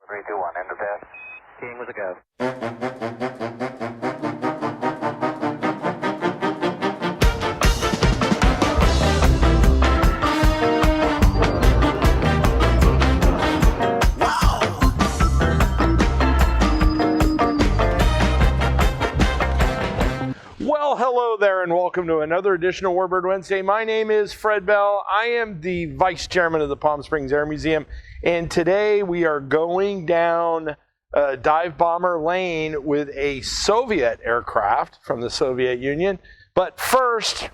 3, 2, 1, end of test. King with a go. Well, hello there, and welcome to another edition of Warbird Wednesday. My name is Fred Bell. I am the Vice Chairman of the Palm Springs Air Museum, and today we are going down dive bomber lane with a Soviet aircraft from the Soviet Union. But first,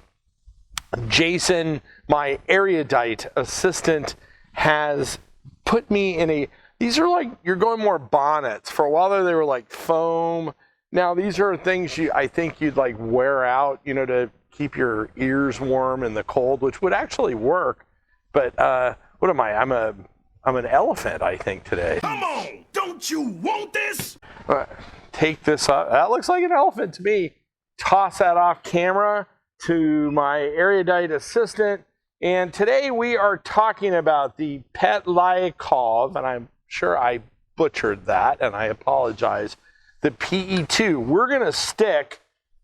Jason, my erudite assistant, has put me in a, these are like, you're going more bonnets. For a while there, they were like foam. Now, these are things I think you'd like wear out, you know, to keep your ears warm in the cold, which would actually work. But what am I? I'm an elephant, I think, today. Come on! Don't you want this? Take this up. That looks like an elephant to me. Toss that off camera to my erudite assistant. And today we are talking about the Petlyakov, and I'm sure I butchered that, and I apologize. The Pe-2. We're going to stick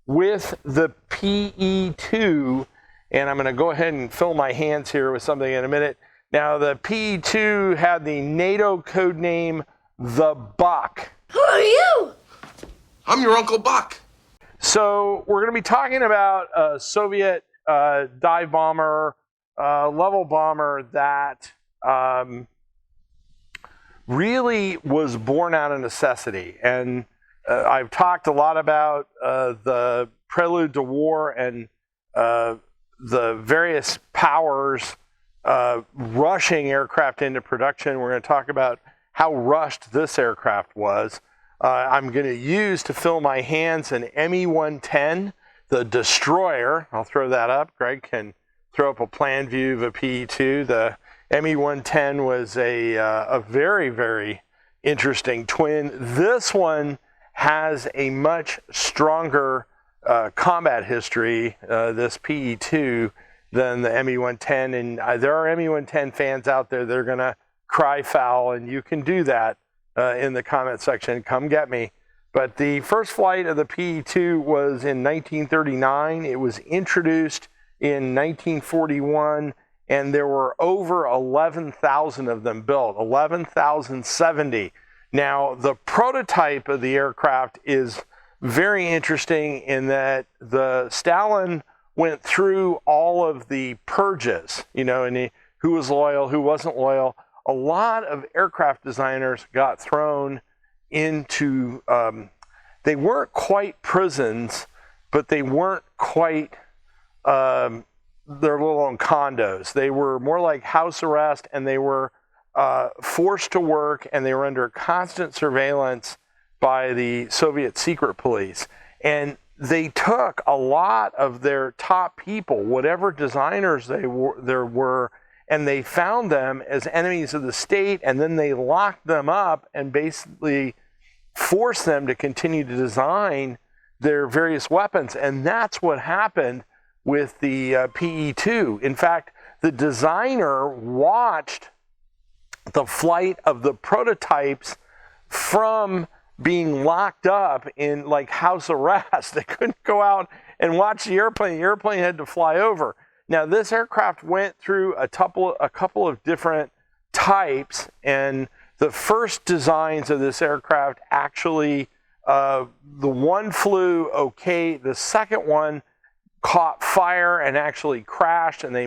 with the Pe-2, and I'm going to go ahead and fill my hands here with something in a minute. Now, the Pe-2 had the NATO code name, the Buck. Who are you? I'm your Uncle Buck. So we're going to be talking about a Soviet dive bomber, level bomber that really was born out of necessity. And I've talked a lot about the prelude to war and the various powers rushing aircraft into production. We're going to talk about how rushed this aircraft was. I'm going to use to fill my hands an Me-110, the destroyer. I'll throw that up. Greg can throw up a plan view of a Pe-2. The Me-110 was a very, very interesting twin. This one has a much stronger combat history, this Pe-2, than the Me-110. And there are Me-110 fans out there that are going to cry foul, and you can do that in the comment section. Come get me. But the first flight of the Pe-2 was in 1939. It was introduced in 1941, and there were over 11,000 of them built, 11,070. Now, the prototype of the aircraft is very interesting in that the Stalin went through all of the purges, you know, and who was loyal, who wasn't loyal. A lot of aircraft designers got thrown into, they weren't quite prisons, but they weren't quite their little own condos. They were more like house arrest, and they were forced to work, and they were under constant surveillance by the Soviet secret police. And they took a lot of their top people, whatever designers there were, and they found them as enemies of the state, and then they locked them up and basically forced them to continue to design their various weapons. And that's what happened with the Pe-2. In fact, the designer watched the flight of the prototypes from being locked up in like house arrest. They couldn't go out and watch the airplane. The airplane had to fly over. Now, this aircraft went through a couple of different types, and the first designs of this aircraft actually, the one flew okay. The second one caught fire and actually crashed, and they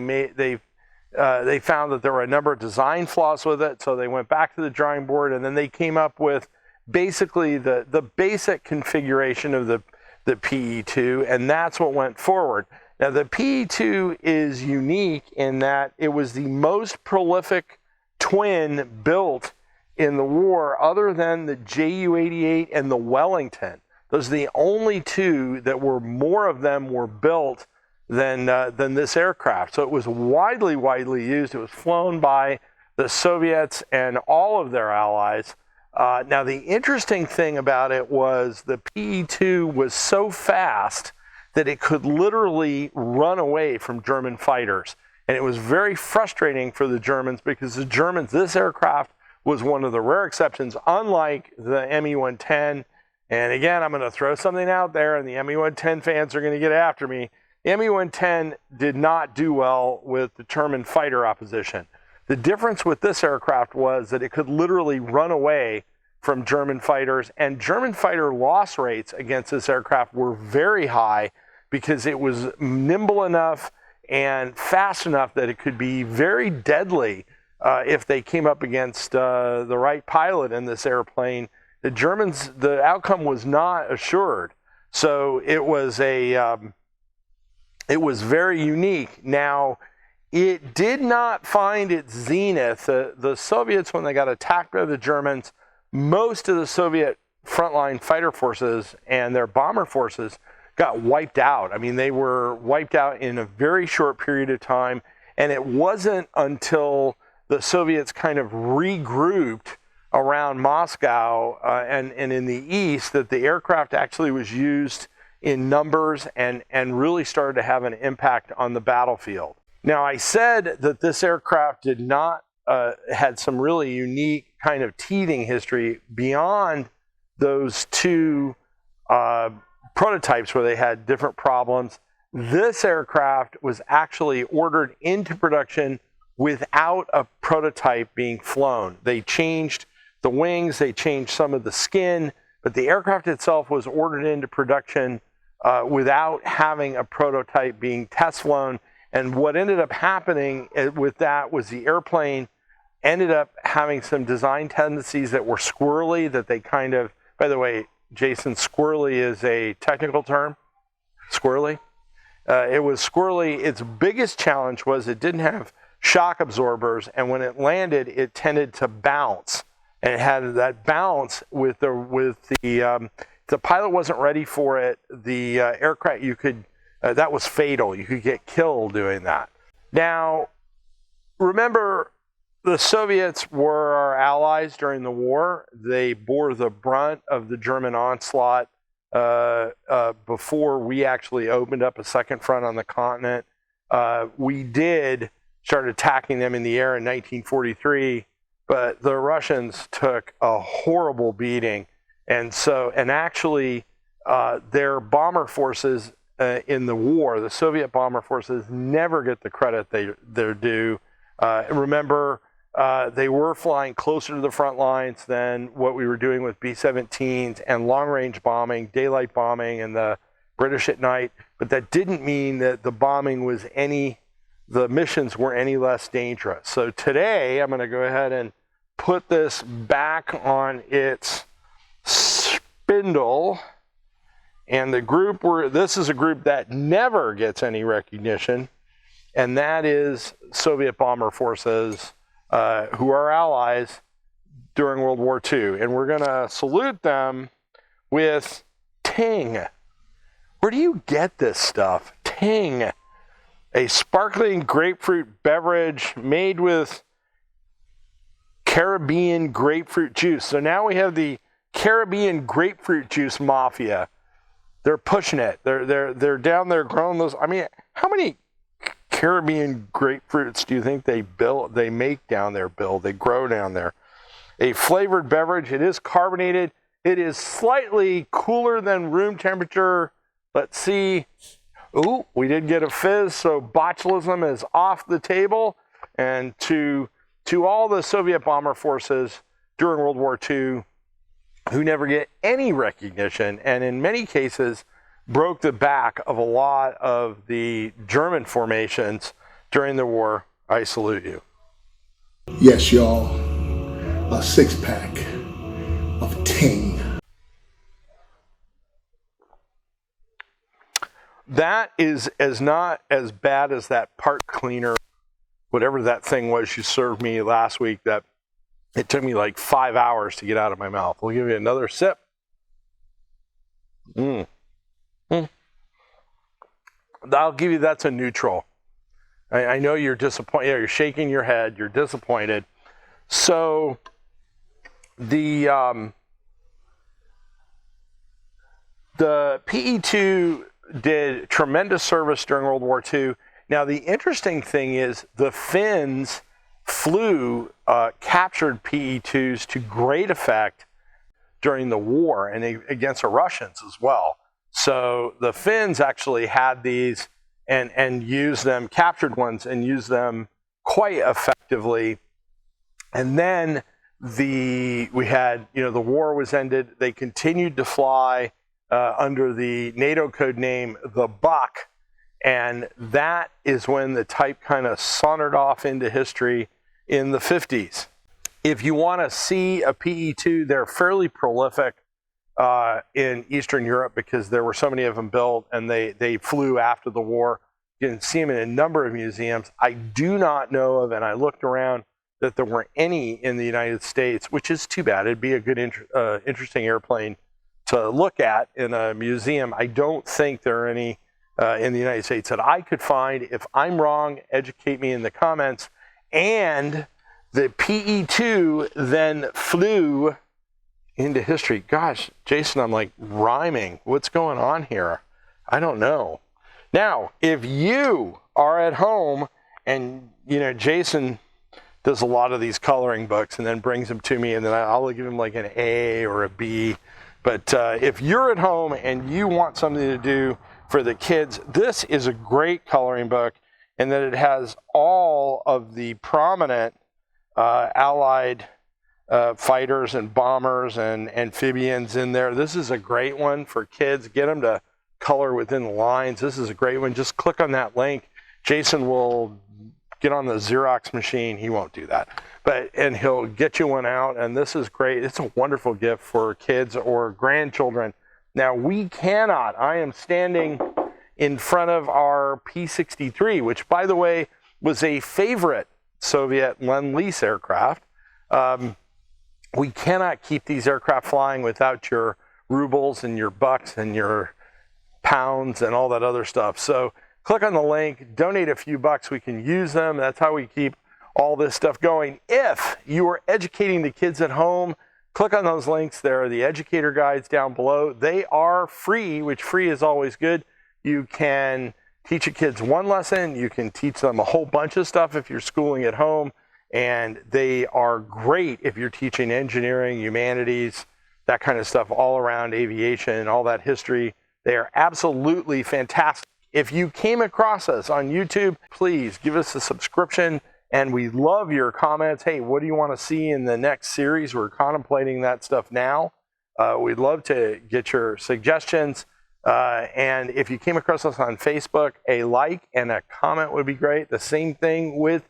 found that there were a number of design flaws with it, so they went back to the drawing board, and then they came up with basically the basic configuration of the Pe-2, and that's what went forward. Now, the Pe-2 is unique in that it was the most prolific twin built in the war, other than the Ju-88 and the Wellington. Those are the only two that were, more of them were built than this aircraft. So it was widely used. It was flown by the Soviets and all of their allies. Now, the interesting thing about it was the Pe-2 was so fast that it could literally run away from German fighters. And it was very frustrating for the Germans, because the Germans, this aircraft was one of the rare exceptions, unlike the Me-110. And again, I'm going to throw something out there, and the Me-110 fans are going to get after me. The Me-110 did not do well with determined fighter opposition. The difference with this aircraft was that it could literally run away from German fighters, and German fighter loss rates against this aircraft were very high because it was nimble enough and fast enough that it could be very deadly if they came up against the right pilot in this airplane. The Germans, the outcome was not assured. So it was it was very unique. Now, it did not find its zenith. The Soviets, when they got attacked by the Germans, most of the Soviet frontline fighter forces and their bomber forces got wiped out. I mean, they were wiped out in a very short period of time. And it wasn't until the Soviets kind of regrouped around Moscow and in the east that the aircraft actually was used in numbers and really started to have an impact on the battlefield. Now, I said that this aircraft did not had some really unique kind of teething history beyond those two prototypes where they had different problems. This aircraft was actually ordered into production without a prototype being flown. They changed the wings, they changed some of the skin, but the aircraft itself was ordered into production without having a prototype being test flown. And what ended up happening with that was the airplane ended up having some design tendencies that were squirrely, that they kind of, by the way, Jason, squirrely is a technical term, squirrely. It was squirrely. Its biggest challenge was it didn't have shock absorbers, and when it landed, it tended to bounce. And it had that bounce with the pilot wasn't ready for it. The aircraft, that was fatal. You could get killed doing that. Now, remember, the Soviets were our allies during the war. They bore the brunt of the German onslaught before we actually opened up a second front on the continent. We did start attacking them in the air in 1943, but the Russians took a horrible beating. And actually, their bomber forces in the war, the Soviet bomber forces, never get the credit they're due. Remember, they were flying closer to the front lines than what we were doing with B-17s and long-range bombing, daylight bombing, and the British at night. But that didn't mean that the missions were any less dangerous. So today, I'm going to go ahead and put this back on its spindle. And this is a group that never gets any recognition, and that is Soviet bomber forces who are allies during World War II. And we're going to salute them with Ting. Where do you get this stuff? Ting, a sparkling grapefruit beverage made with Caribbean grapefruit juice. So now we have the Caribbean grapefruit juice mafia. They're pushing it. They're down there growing those. I mean, how many Caribbean grapefruits do you think they make down there, Bill? They grow down there. A flavored beverage. It is carbonated. It is slightly cooler than room temperature. Let's see. Ooh, we did get a fizz, so botulism is off the table. And to all the Soviet bomber forces during World War II who never get any recognition, and in many cases broke the back of a lot of the German formations during the war, I salute you. Yes, y'all, a six-pack of Ting. That is not as bad as that part cleaner, whatever that thing was you served me last week, that it took me like 5 hours to get out of my mouth. We'll give you another sip. I'll give you, that's a neutral. I know you're disappointed. Yeah, you're shaking your head. You're disappointed. So the Pe-2 did tremendous service during World War II. Now, the interesting thing is the Finns captured Pe-2s to great effect during the war and against the Russians as well. So the Finns actually had these and used them, captured ones and used them quite effectively. And then the war was ended. They continued to fly under the NATO code name, the Buck. And that is when the type kind of sauntered off into history in the 50s. If you want to see a Pe-2, they're fairly prolific in Eastern Europe because there were so many of them built and they flew after the war. You can see them in a number of museums. I do not know of, and I looked around, that there weren't any in the United States, which is too bad. It'd be a good, interesting airplane to look at in a museum. I don't think there are any in the United States that I could find. If I'm wrong, educate me in the comments. And the Pe-2 then flew into history. Gosh, Jason, I'm like rhyming. What's going on here? I don't know. Now, if you are at home and, Jason does a lot of these coloring books and then brings them to me, and then I'll give him like an A or a B. But if you're at home and you want something to do for the kids, this is a great coloring book, and that it has all of the prominent Allied fighters and bombers and amphibians in there. This is a great one for kids. Get them to color within the lines. This is a great one. Just click on that link. Jason will get on the Xerox machine. He won't do that, and he'll get you one out. And this is great. It's a wonderful gift for kids or grandchildren. Now I am standing in front of our P-63, which, by the way, was a favorite Soviet Lend-Lease aircraft. We cannot keep these aircraft flying without your rubles and your bucks and your pounds and all that other stuff. So click on the link, donate a few bucks. We can use them. That's how we keep all this stuff going. If you are educating the kids at home, click on those links. There are the educator guides down below. They are free, which free is always good. You can teach your kids one lesson. You can teach them a whole bunch of stuff if you're schooling at home. And they are great if you're teaching engineering, humanities, that kind of stuff, all around aviation, all that history. They are absolutely fantastic. If you came across us on YouTube, please give us a subscription. And we love your comments. Hey, what do you want to see in the next series? We're contemplating that stuff now. We'd love to get your suggestions. And if you came across us on Facebook, a like and a comment would be great. The same thing with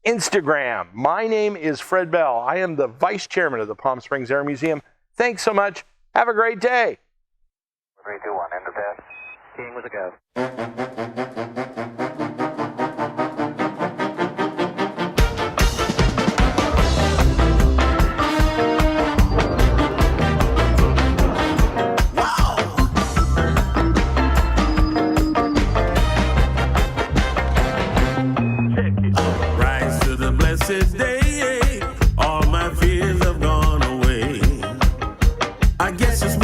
Instagram. My name is Fred Bell. I am the Vice Chairman of the Palm Springs Air Museum. Thanks so much. Have a great day. 3, 2, 1, end of test. King with a go. Day, all my fears have gone away. I guess it's